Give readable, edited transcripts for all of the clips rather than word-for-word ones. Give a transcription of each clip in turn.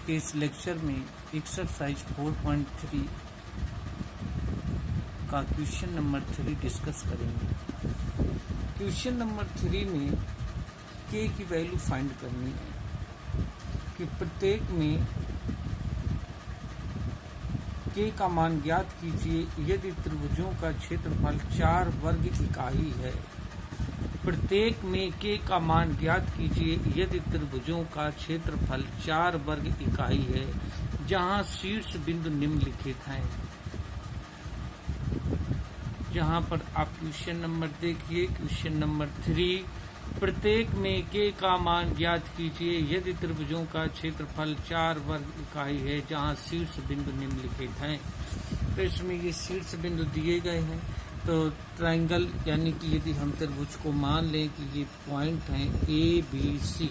के इस लेक्चर में एक्सरसाइज 4.3 का क्वेश्चन नंबर 3 डिस्कस करेंगे। क्वेश्चन नंबर 3 में के की वैल्यू फाइंड करनी है कि प्रत्येक में के का मान ज्ञात कीजिए यदि त्रिभुजों का क्षेत्रफल 4 वर्ग इकाई है। प्रत्येक में के का मान ज्ञात कीजिए यदि त्रिभुजों का क्षेत्रफल 4 वर्ग इकाई है जहां शीर्ष बिंदु निम्नलिखित हैं। जहां पर आप क्वेश्चन नंबर देखिए, क्वेश्चन नंबर 3, प्रत्येक में के का मान ज्ञात कीजिए यदि त्रिभुजों का क्षेत्रफल 4 वर्ग इकाई है जहां शीर्ष बिंदु निम्नलिखित हैं। तो इसमें ये शीर्ष बिंदु दिए गए हैं। तो ट्रायंगल यानी कि यदि हम त्रिभुज को मान लें कि ये पॉइंट हैं ए बी सी,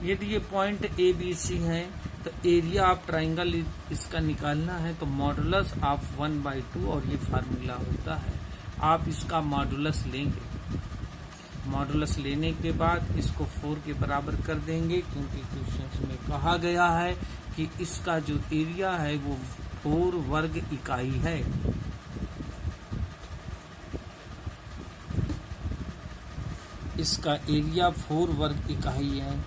यदि ये पॉइंट ए बी सी हैं तो एरिया ऑफ ट्रायंगल इसका निकालना है तो मॉडुलस ऑफ 1/2 और ये फार्मूला होता है। आप इसका मॉडुलस लेंगे, मॉडुलस लेने के बाद इसको 4 के बराबर कर देंगे क्योंकि क्वेश्चन में कहा गया है कि इसका जो एरिया है वो 4 वर्ग इकाई है। इसका एरिया 4 वर्ग इकाई है।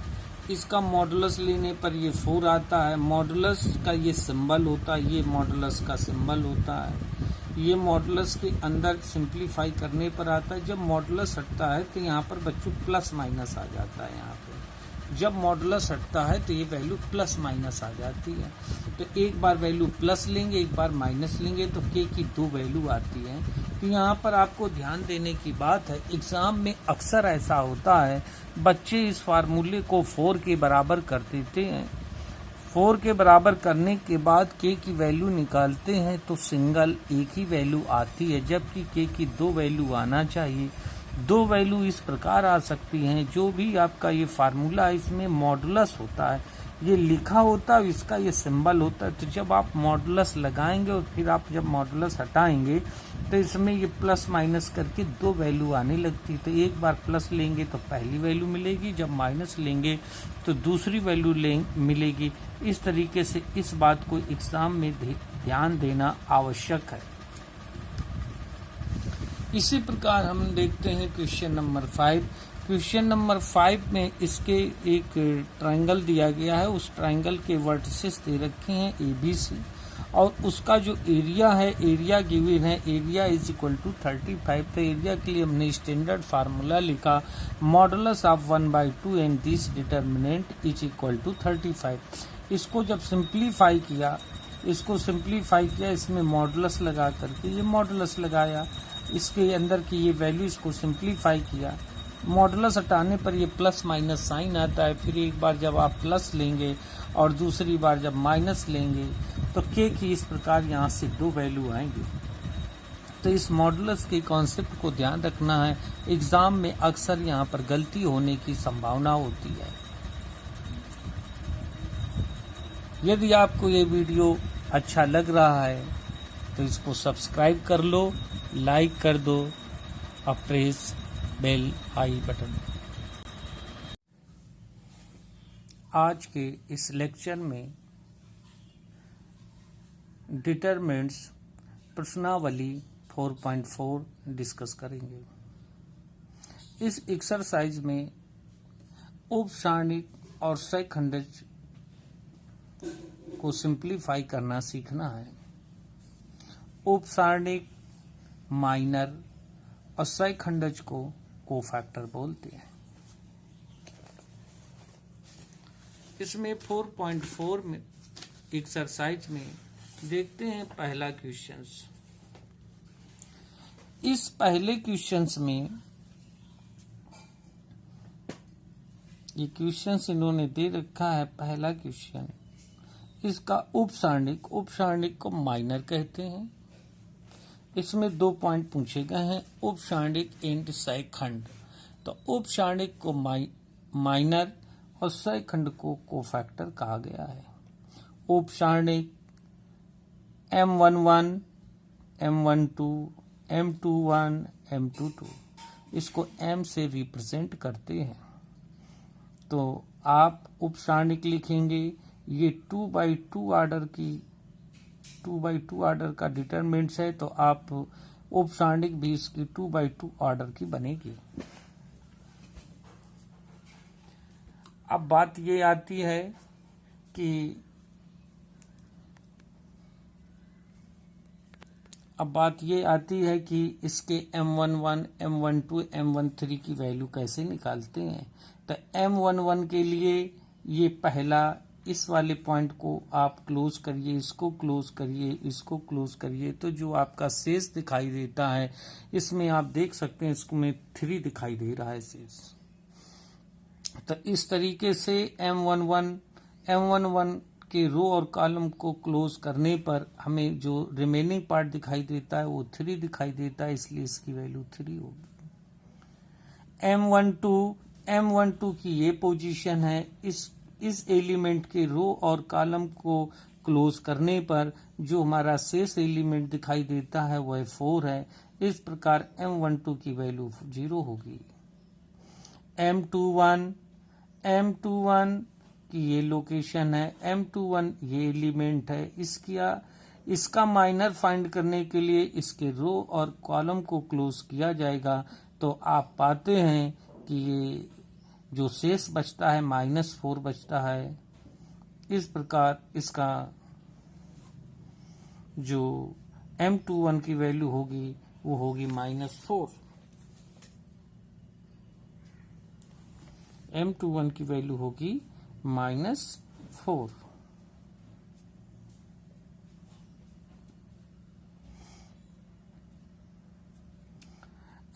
इसका मॉडुलस लेने पर ये 4 आता है। मॉडुलस का ये सिंबल होता है, ये मॉडुलस का सिंबल होता है। ये मॉडुलस के अंदर सिंप्लीफाई करने पर आता है। जब मॉडुलस हटता है तो यहाँ पर बच्चों प्लस माइनस आ जाता है। यहाँ पे जब मॉडुलस हटता है तो ये वैल्यू प्लस माइनस आ जाती है। तो एक बार वैल्यू प्लस लेंगे, एक बार माइनस लेंगे तो के की 2 वैल्यू आती है। तो यहाँ पर आपको ध्यान देने की बात है, एग्जाम में अक्सर ऐसा होता है बच्चे इस फार्मूले को 4 के बराबर कर देते हैं। 4 के बराबर करने के बाद के की वैल्यू निकालते हैं तो सिंगल एक ही वैल्यू आती है, जबकि के की 2 वैल्यू आना चाहिए। 2 वैल्यू इस प्रकार आ सकती हैं, जो भी आपका ये फार्मूला है इसमें मॉडुलस होता है, ये लिखा होता है, इसका ये सिंबल होता है। तो जब आप मॉडुलस लगाएंगे और फिर आप जब मॉडुलस हटाएंगे तो इसमें ये प्लस माइनस करके 2 वैल्यू आने लगती। तो एक बार प्लस लेंगे तो पहली वैल्यू मिलेगी, जब माइनस लेंगे तो दूसरी वैल्यू मिलेगी। इस तरीके से इस बात को एग्जाम में ध्यान देना आवश्यक है। इसी प्रकार हम देखते हैं क्वेश्चन नंबर 5। क्वेश्चन नंबर 5 में इसके एक ट्रायंगल दिया गया है, उस ट्रायंगल के वर्टिसेस दे रखे हैं ए बी सी और उसका जो एरिया है, एरिया गिवन है, एरिया इज इक्वल टू 35। तो एरिया के लिए हमने स्टैंडर्ड फार्मूला लिखा modulus of 1/2 and this determinant is equal to 35। इसको जब सिंप्लीफाई किया, इसमें मॉडुलस लगा करके ये मॉडुलस लगाया, इसके अंदर की ये वैल्यू इसको सिंप्लीफाई किया। मॉडुलस हटाने पर ये प्लस माइनस साइन आता है। फिर एक बार जब आप प्लस लेंगे और दूसरी बार जब माइनस लेंगे तो के की इस प्रकार यहाँ से 2 वैल्यू आएंगी। तो इस मॉडुलस के कॉन्सेप्ट को ध्यान रखना है, एग्जाम में अक्सर यहाँ पर गलती होने की संभावना होती है। यदि आपको ये वीडियो अच्छा लग रहा है तो इसको सब्सक्राइब कर लो, लाइक कर दो और प्रेस बेल आई बटन। आज के इस लेक्चर में डिटरमिनेंट्स प्रश्नावली 4.4 डिस्कस करेंगे। इस एक्सरसाइज में उपसारणिक और सहखंडज को सिंप्लीफाई करना सीखना है। उपसारणिक, माइनर और सहखंडज को कोफैक्टर बोलते हैं। इसमें 4.4 में एक्सरसाइज में देखते हैं पहला क्वेश्चन। इस पहले क्वेश्चन में ये क्वेश्चन इन्होंने दे रखा है। पहला क्वेश्चन, इसका उपसारणिक को माइनर कहते हैं। इसमें 2 पॉइंट पूछे गए हैं, उपसारणिक एंड सहखंड। तो उपसारणिक को माइनर और सहखंड को कोफैक्टर कहा गया है। उपसारणिक M11, M12, M21, M22 इसको M से रिप्रेजेंट करते हैं। तो आप उपसारणिक लिखेंगे। ये 2/2 ऑर्डर का डिटरमिनेंट्स है, तो आप उपसारणिक भी इसकी 2/2 ऑर्डर की बनेगी। अब बात ये आती है कि इसके M11, M12, M13 की वैल्यू कैसे निकालते हैं। तो M11 के लिए ये पहला इस वाले पॉइंट को आप क्लोज करिए, इसको क्लोज करिए, इसको क्लोज करिए, तो जो आपका शेष दिखाई देता है इसमें आप देख सकते हैं इसमें 3 दिखाई दे रहा है शेष। तो इस तरीके से M11 के रो और कॉलम को क्लोज करने पर हमें जो रिमेनिंग पार्ट दिखाई देता है वो 3 दिखाई देता है, इसलिए इसकी वैल्यू 3 होगी। M12 की ये पोजीशन है। इस एलिमेंट के रो और कॉलम को क्लोज करने पर जो हमारा शेष एलिमेंट दिखाई देता है वह 4 है। इस प्रकार M12 की वैल्यू 0 होगी। M21 की ये लोकेशन है। M21 ये एलिमेंट है। इसका माइनर फाइंड करने के लिए इसके रो और कॉलम को क्लोज किया जाएगा, तो आप पाते हैं कि ये जो शेष बचता है -4 बचता है। इस प्रकार इसका जो M21 की वैल्यू होगी वो होगी -4। M21 की वैल्यू होगी -4।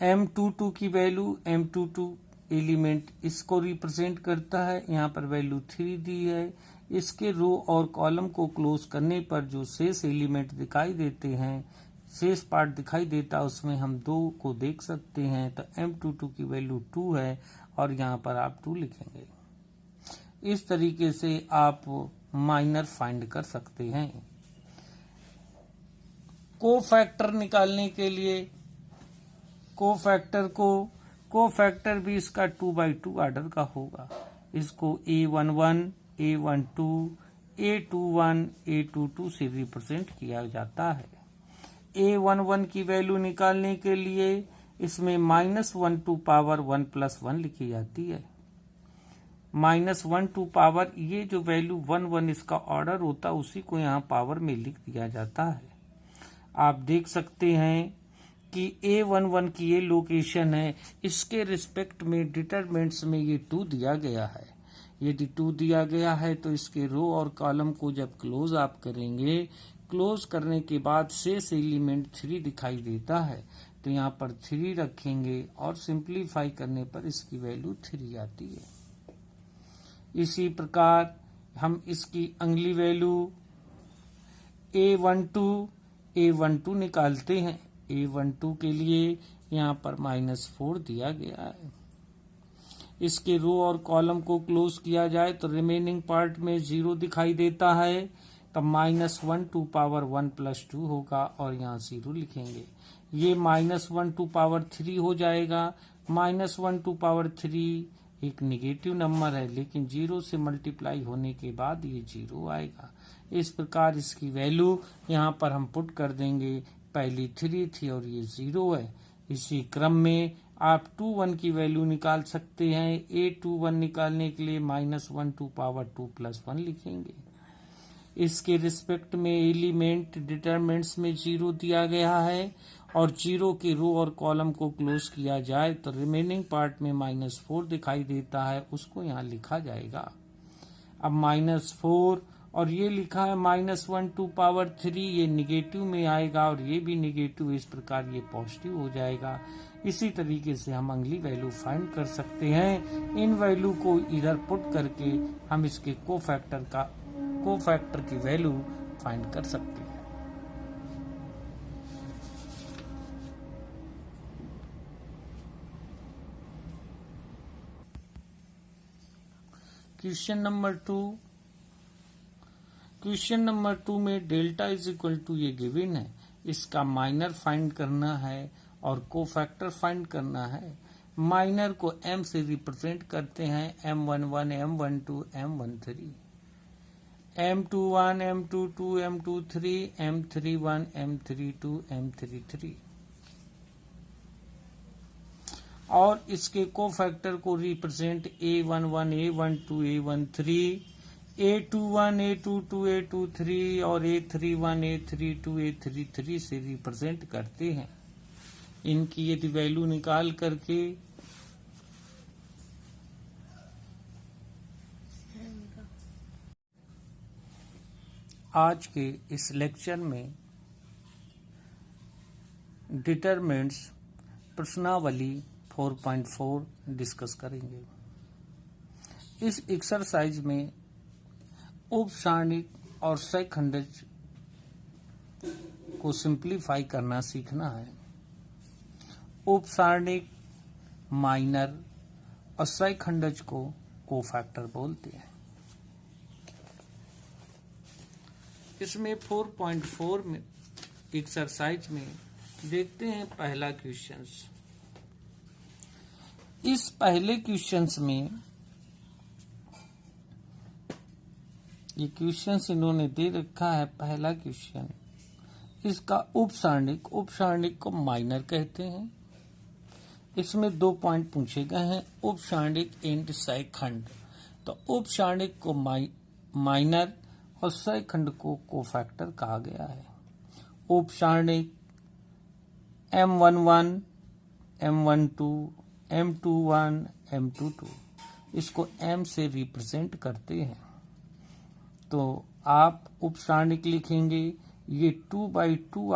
M22 की वैल्यू, M22 एलिमेंट इसको रिप्रेजेंट करता है, यहाँ पर वैल्यू 3 दी है। इसके रो और कॉलम को क्लोज करने पर जो शेष एलिमेंट दिखाई देते हैं, शेष पार्ट दिखाई देता है, उसमें हम 2 को देख सकते हैं। तो M22 की वैल्यू 2 है और यहाँ पर आप 2 लिखेंगे। इस तरीके से आप माइनर फाइंड कर सकते हैं। कोफैक्टर निकालने के लिए कोफैक्टर भी इसका 2/2 ऑर्डर का होगा। इसको A11, A12, A21, A22 से रिप्रेजेंट किया जाता है। A11 की वैल्यू निकालने के लिए इसमें -1 टू पावर 1 + 1 लिखी जाती है। -1 टू पावर ये जो वैल्यू 1 इसका ऑर्डर होता है उसी को यहाँ पावर में लिख दिया जाता है। आप देख सकते हैं कि A11 की ये लोकेशन है। इसके रिस्पेक्ट में डिटरमिनेंट्स में ये 2 दिया गया है। यदि 2 दिया गया है तो इसके रो और कॉलम को जब क्लोज आप करेंगे, क्लोज करने के बाद शेष एलिमेंट 3 दिखाई देता है, तो यहाँ पर 3 रखेंगे और सिंप्लीफाई करने पर इसकी वैल्यू 3 आती है। इसी प्रकार हम इसकी अगली वैल्यू A12 निकालते हैं। A12 के लिए यहाँ पर -4 दिया गया है। इसके रो और कॉलम को क्लोज किया जाए तो रिमेनिंग पार्ट में 0 दिखाई देता है, तब -1 टू पावर 1 + 2 होगा और यहाँ 0 लिखेंगे। ये -1 टू पावर 3 हो जाएगा। -1 टू पावर 3 एक नेगेटिव नंबर है, लेकिन 0 से मल्टीप्लाई होने के बाद ये 0 आएगा। इस प्रकार इसकी वैल्यू यहाँ पर हम पुट कर देंगे। पहली 3 थी और ये 0 है। इसी क्रम में आप 21 की वैल्यू निकाल सकते हैं। A21 निकालने के लिए -1 टू पावर 2 + 1 लिखेंगे। इसके रिस्पेक्ट में एलिमेंट डिटरमिनेंट्स में 0 दिया गया है और 0 के रो और कॉलम को क्लोज किया जाए तो रिमेनिंग पार्ट में -4 दिखाई देता है, उसको यहाँ लिखा जाएगा। अब -4 और ये लिखा है -1 टू पावर 3, ये निगेटिव में आएगा और ये भी निगेटिव, इस प्रकार ये पॉजिटिव हो जाएगा। इसी तरीके से हम अगली वैल्यू फाइंड कर सकते हैं। इन वैल्यू को इधर पुट करके हम इसके कोफैक्टर की वैल्यू फाइंड कर सकते हैं। क्वेश्चन नंबर 2 में डेल्टा = ये गिवन है। इसका माइनर फाइंड करना है और कोफैक्टर फाइंड करना है। माइनर को m से रिप्रेजेंट करते हैं, M11, M12, M13, M21, M22, M23, M31, M32, M33, और इसके कोफैक्टर को represent A11, A12, A13, A21, A22, A23 और A31, A32, A33 से रिप्रेजेंट करते हैं। इनकी यदि वैल्यू निकाल करके आज के इस लेक्चर में डिटरमिनेंट्स प्रश्नावली 4.4 डिस्कस करेंगे। इस एक्सरसाइज में उपसारणिक और सहखंडज को सिंप्लीफाई करना सीखना है। उपसारणिक, माइनर और सहखंडज को कोफैक्टर बोलते हैं। इसमें 4.4 में एक्सरसाइज में देखते हैं पहला क्वेश्चंस। इस पहले क्वेश्चंस में ये क्वेश्चंस इन्होंने दे रखा है। पहला क्वेश्चन, इसका उपसारणिक को माइनर कहते हैं। इसमें 2 पॉइंट पूछे गए हैं, उपसारणिक एंड सहखंड। तो उपसारणिक को माइनर और सहखंड को कोफैक्टर कहा गया है। उपसारणिक M11, M12, M21, M22 इसको M से रिप्रेजेंट करते हैं। तो आप उपसारणिक लिखेंगे, ये 2/2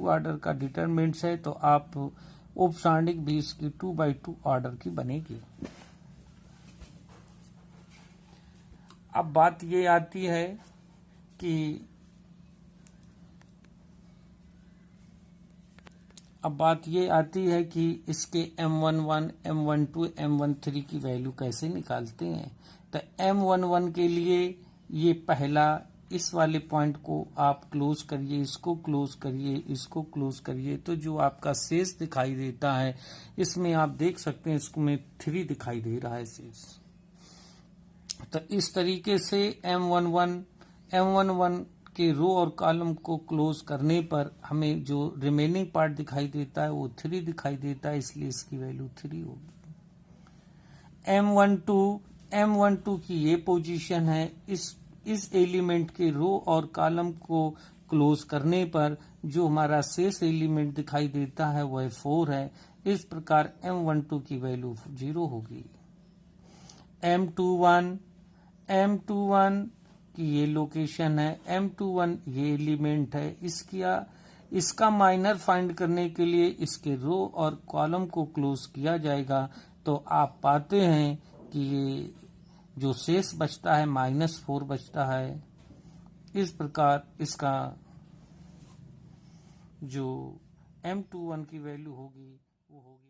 ऑर्डर का डिटरमिनेंट्स है, तो आप उपसारणिक भी इसकी 2/2 ऑर्डर की बनेगी। अब बात ये आती है कि इसके M11, M12, M13 की वैल्यू कैसे निकालते हैं। तो M11 के लिए ये पहला इस वाले पॉइंट को आप क्लोज करिए, इसको क्लोज करिए, इसको क्लोज करिए, तो जो आपका शेष दिखाई देता है, इसमें आप देख सकते हैं इसमें 3 दिखाई दे रहा है शेष। तो इस तरीके से M11 के रो और कॉलम को क्लोज करने पर हमें जो रिमेनिंग पार्ट दिखाई देता है वो 3 दिखाई देता है, इसलिए इसकी वैल्यू 3 होगी। M12 की ये पोजीशन है। इस एलिमेंट के रो और कॉलम को क्लोज करने पर जो हमारा शेष एलिमेंट दिखाई देता है वह 4 है। इस प्रकार M12 की वैल्यू 0 होगी। M21 की ये लोकेशन है, M21 ये एलिमेंट है। इसका माइनर फाइंड करने के लिए इसके रो और कॉलम को क्लोज किया जाएगा। तो आप पाते हैं कि ये जो शेष बचता है -4 बचता है। इस प्रकार इसका जो M21 की वैल्यू होगी वो होगी